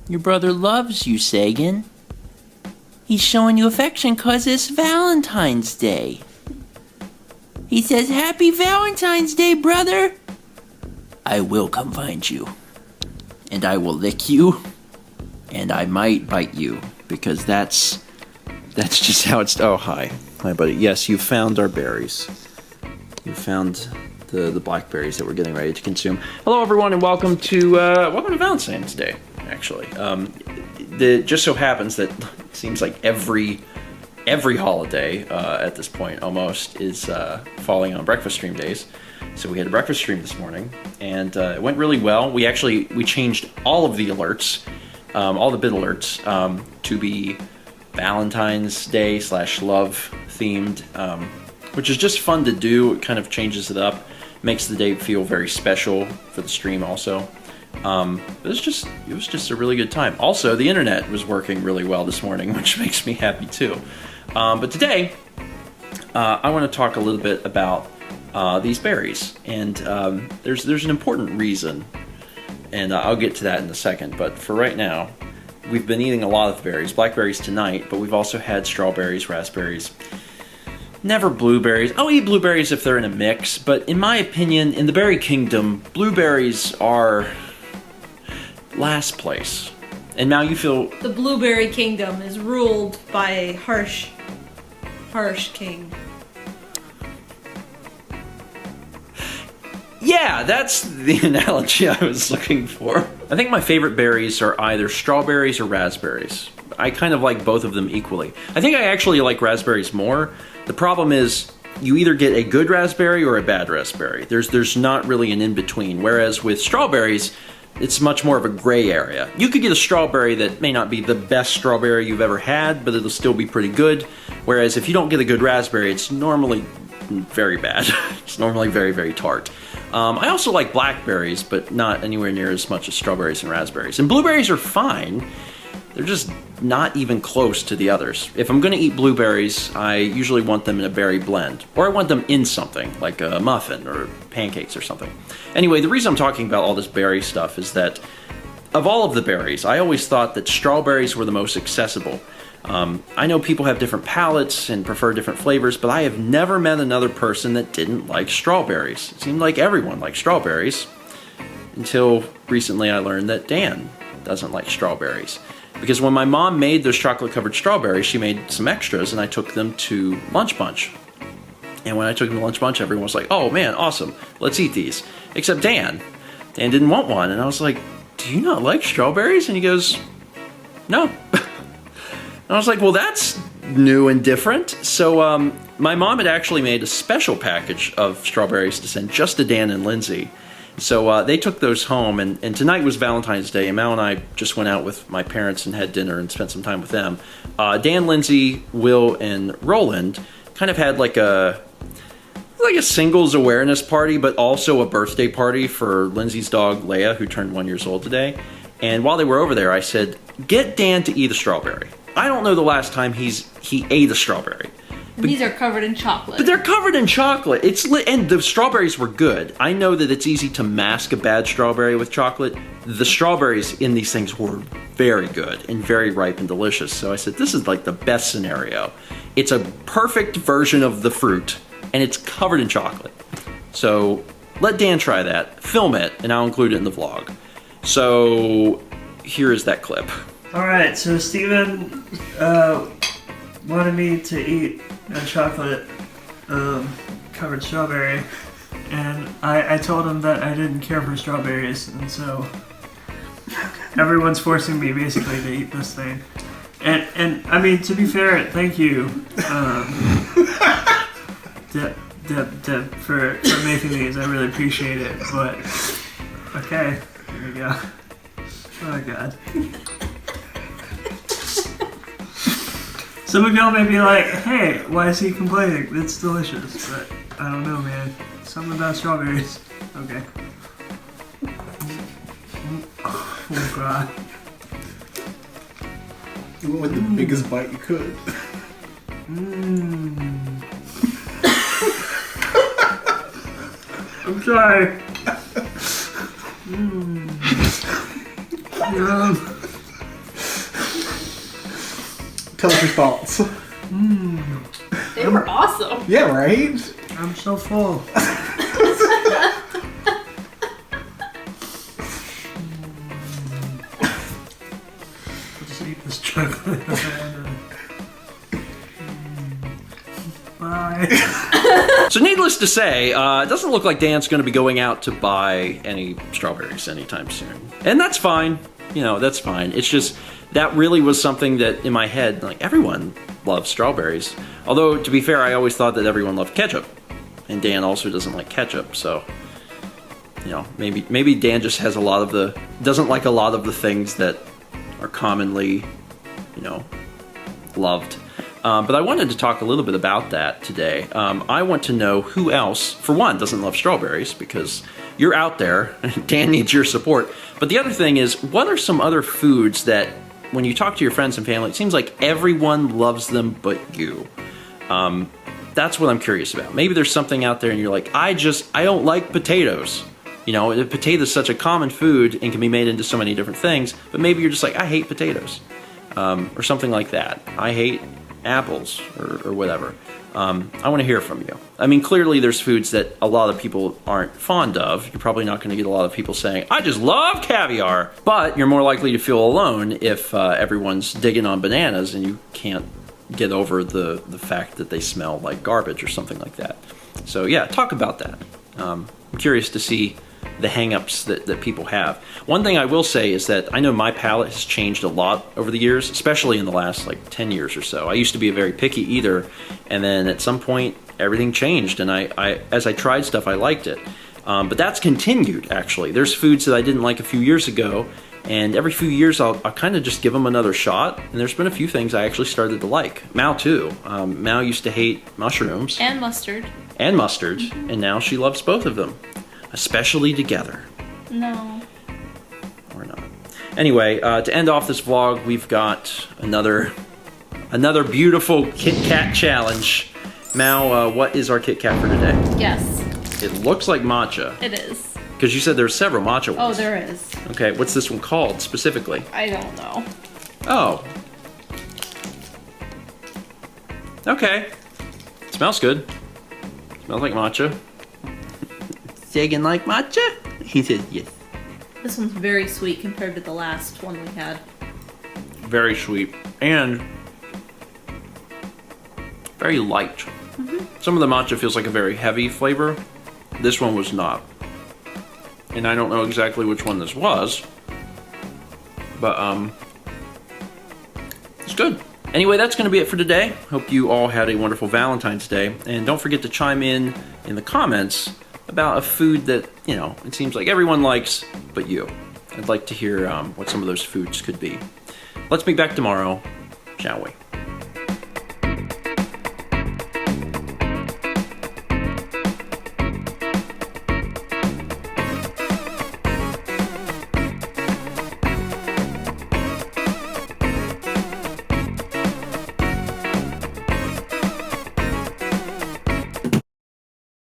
Your brother loves you, Sagan. He's showing you affection 'cause it's Valentine's Day. He says, Happy Valentine's Day, brother. I will come find you. And I will lick you. And I might bite you. Because that's just how it's... Oh, hi. Hi, buddy. Yes, you found our berries. You found the blackberries that we're getting ready to consume. Hello, everyone, and welcome to Valentine's Day, actually. It just so happens that it seems like every holiday at this point almost is falling on breakfast stream days. So we had a breakfast stream this morning, and it went really well. We changed all of the alerts, all the bit alerts, to be Valentine's Day / love themed, which is just fun to do. It kind of changes it up, makes the day feel very special for the stream also. It was just a really good time. Also, the internet was working really well this morning, which makes me happy too. But today, I want to talk a little bit about these berries, and there's an important reason, and I'll get to that in a second. But for right now, we've been eating a lot of berries, blackberries tonight, but we've also had strawberries, raspberries. Never blueberries. I'll eat blueberries if they're in a mix, but in my opinion, in the berry kingdom, blueberries are last place. And now you feel... The blueberry kingdom is ruled by a harsh king. Yeah, that's the analogy I was looking for. I think my favorite berries are either strawberries or raspberries. I kind of like both of them equally. I think I actually like raspberries more. The problem is you either get a good raspberry or a bad raspberry. There's not really an in-between. Whereas with strawberries, it's much more of a gray area. You could get a strawberry that may not be the best strawberry you've ever had, but it'll still be pretty good. Whereas if you don't get a good raspberry, it's normally very bad. It's normally very, very tart. I also like blackberries, but not anywhere near as much as strawberries and raspberries. And blueberries are fine. They're just not even close to the others. If I'm going to eat blueberries, I usually want them in a berry blend. Or I want them in something, like a muffin or pancakes or something. Anyway, the reason I'm talking about all this berry stuff is that of all of the berries, I always thought that strawberries were the most accessible. I know people have different palates and prefer different flavors, but I have never met another person that didn't like strawberries. It seemed like everyone liked strawberries, until recently I learned that Dan doesn't like strawberries. Because when my mom made those chocolate-covered strawberries, she made some extras, and I took them to Lunch Bunch. And when I took them to Lunch Bunch, everyone was like, oh man, awesome, let's eat these. Except Dan. Dan didn't want one, and I was like, do you not like strawberries? And he goes, no. And I was like, well, that's new and different. So my mom had actually made a special package of strawberries to send just to Dan and Lindsay. So they took those home, and tonight was Valentine's Day, and Mal and I just went out with my parents and had dinner and spent some time with them. Dan, Lindsay, Will, and Roland kind of had like a singles awareness party, but also a birthday party for Lindsay's dog, Leia, who turned 1 year old today. And while they were over there, I said, get Dan to eat a strawberry. I don't know the last time he ate a strawberry. But these are covered in chocolate. But they're covered in chocolate. And the strawberries were good. I know that it's easy to mask a bad strawberry with chocolate. The strawberries in these things were very good and very ripe and delicious. So I said, this is like the best scenario. It's a perfect version of the fruit, and it's covered in chocolate. So let Dan try that, film it, and I'll include it in the vlog. So here is that clip. Alright, so Steven wanted me to eat a chocolate covered strawberry, and I told him that I didn't care for strawberries, and so everyone's forcing me basically to eat this thing. And I mean, to be fair, thank you, Deb, for making these. I really appreciate it, but okay, here we go. Oh god. Some of y'all may be like, hey, why is he complaining? It's delicious. But I don't know, man. Something about strawberries. Okay. Oh god. You went with the biggest bite you could. I'm sorry. Tell us your thoughts. They were awesome. Yeah, right? I'm so full. Let's eat this chocolate. Bye. So needless to say, it doesn't look like Dan's going to be going out to buy any strawberries anytime soon. And that's fine. You know, that's fine. It's just, that really was something that in my head, like, everyone loves strawberries. Although, to be fair, I always thought that everyone loved ketchup. And Dan also doesn't like ketchup, so, you know, maybe Dan just has doesn't like a lot of the things that are commonly, you know, loved. But I wanted to talk a little bit about that today. I want to know who else, for one, doesn't love strawberries, because you're out there, and Dan needs your support. But the other thing is, what are some other foods that, when you talk to your friends and family, it seems like everyone loves them but you? That's what I'm curious about. Maybe there's something out there and you're like, I don't like potatoes. You know, potato is such a common food and can be made into so many different things, but maybe you're just like, I hate potatoes. Or something like that. I hate apples or whatever. I want to hear from you. I mean, clearly there's foods that a lot of people aren't fond of. You're probably not going to get a lot of people saying, I just love caviar. But you're more likely to feel alone if everyone's digging on bananas and you can't get over the fact that they smell like garbage or something like that. So yeah, talk about that. I'm curious to see the hang-ups that people have. One thing I will say is that I know my palate has changed a lot over the years, especially in the last like 10 years or so. I used to be a very picky eater, and then at some point everything changed, and as I tried stuff, I liked it. But that's continued, actually. There's foods that I didn't like a few years ago, and every few years I'll kind of just give them another shot, and there's been a few things I actually started to like. Mao too. Mao used to hate mushrooms. And mustard. And mustard, and now she loves both of them. Especially together. No. Or not. Anyway, to end off this vlog, we've got another beautiful Kit Kat challenge. Mao, what is our Kit Kat for today? Yes. It looks like matcha. It is. Because you said there's several matcha ones. Oh, there is. Okay, what's this one called specifically? I don't know. Oh. Okay. Smells good. Smells like matcha. Saying like matcha? He said yes. This one's very sweet compared to the last one we had. Very sweet. And very light. Some of the matcha feels like a very heavy flavor. This one was not. And I don't know exactly which one this was. But, it's good. Anyway, that's going to be it for today. Hope you all had a wonderful Valentine's Day. And don't forget to chime in the comments about a food that, you know, it seems like everyone likes, but you. I'd like to hear what some of those foods could be. Let's be back tomorrow, shall we?